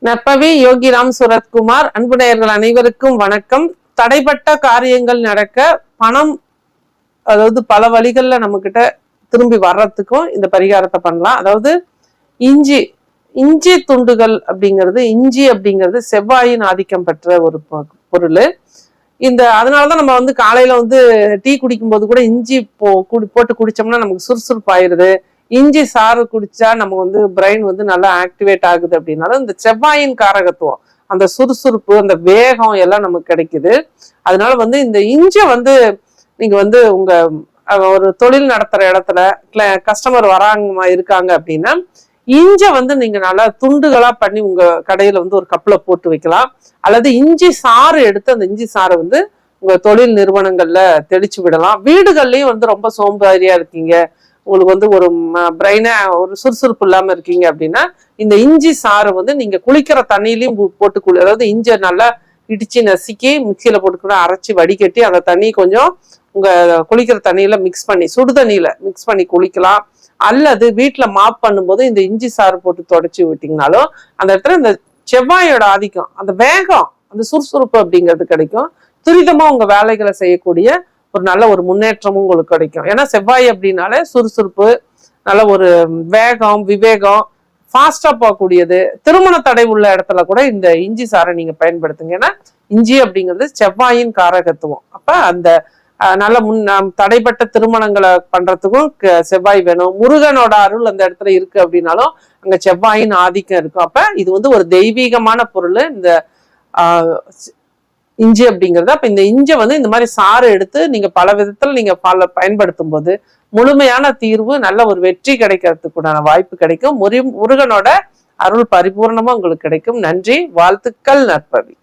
நற்பவி யோகிராம் சுரத்குமார். அன்பு நேயர்கள் அனைவருக்கும் வணக்கம். தடைப்பட்ட காரியங்கள் நடக்க பணம், அதாவது பல வழிகள்ல நம்ம கிட்ட திரும்பி வர்றதுக்கும் இந்த பரிகாரத்தை பண்ணலாம். அதாவது இஞ்சி துண்டுகள் அப்படிங்கிறது, இஞ்சி அப்படிங்கிறது செவ்வாயின் ஆதிக்கம் பெற்ற ஒரு பொருள். அதனாலதான் நம்ம காலையில டீ குடிக்கும் போது கூட இஞ்சி போட்டு குடிச்சோம்னா நமக்கு சுறுசுறுப்பாயிருது. இஞ்சி சாறு குடிச்சா நம்ம பிரெயின் நல்லா ஆக்டிவேட் ஆகுது. அப்படின்னாலும் இந்த செவ்வாயின் காரகத்துவம், அந்த சுறுசுறுப்பு, அந்த வேகம் எல்லாம் நமக்கு கிடைக்குது. அதனால இந்த இஞ்சியை நீங்க உங்க ஒரு தொழில் நடத்துற இடத்துல கஸ்டமர் இருக்காங்க அப்படின்னா இஞ்சி நீங்க நல்லா துண்டுகளா பண்ணி உங்க கடையில ஒரு கப்புல போட்டு வைக்கலாம். அல்லது இஞ்சி சாறு எடுத்து அந்த இஞ்சி சாறை உங்க தொழில் நிறுவனங்கள்ல தெளிச்சு விடலாம். வீடுகள்லயும் ரொம்ப சோம்பேறியா இருக்கீங்க, உங்களுக்கு ஒரு பிரெயினா ஒரு சுறுசுறுப்பு இல்லாம இருக்கீங்க அப்படின்னா இந்த இஞ்சி சாறு நீங்க குளிக்கிற தண்ணியிலையும் போட்டு அதாவது இஞ்சி நல்லா இடிச்சு நசுக்கி மிக்சியில போட்டு அரைச்சி வடிகட்டி அந்த தண்ணி கொஞ்சம் உங்க குளிக்கிற தண்ணியில மிக்ஸ் பண்ணி, சுடு தண்ணியில மிக்ஸ் பண்ணி குளிக்கலாம். அல்லது வீட்டுல மாப் பண்ணும்போது இந்த இஞ்சி சாறு போட்டு தொடச்சி விட்டீங்கனாலும் அந்த இடத்துல இந்த செவ்வாயோட ஆதிக்கம், அந்த வேகம், அந்த சுறுசுறுப்பு அப்படிங்கிறது கிடைக்கும். துரிதமா உங்க வேலைகளை செய்யக்கூடிய ஒரு நல்ல ஒரு முன்னேற்றமும் உங்களுக்கு கிடைக்கும். ஏன்னா செவ்வாய் அப்படின்னாலே சுறுசுறுப்பு, நல்ல ஒரு வேகம், விவேகம், ஃபாஸ்டா போகக்கூடியது. திருமண தடை உள்ள இடத்துல கூட இந்த இஞ்சி சாரை நீங்க பயன்படுத்துங்க. ஏன்னா இஞ்சி அப்படிங்கிறது செவ்வாயின் காரகத்துவம். அப்ப அந்த நல்ல தடைப்பட்ட திருமணங்களை பண்றதுக்கும் செவ்வாய் வேணும். முருகனோட அருள் அந்த இடத்துல இருக்கு அப்படின்னாலும் அங்க செவ்வாயின் ஆதிக்கம் இருக்கும். அப்ப இது ஒரு தெய்வீகமான பொருள் இந்த இஞ்சி அப்படிங்கிறது. அப்ப இந்த இஞ்சி இந்த மாதிரி சாறு எடுத்து நீங்க பல விதத்துல நீங்க பயன்படுத்தும் போது முழுமையான தீர்வு, நல்ல ஒரு வெற்றி கிடைக்கிறதுக்குண்டான வாய்ப்பு கிடைக்கும். முருகனோட அருள் பரிபூர்ணமா உங்களுக்கு கிடைக்கும். நன்றி, வாழ்த்துக்கள், நற்பவி.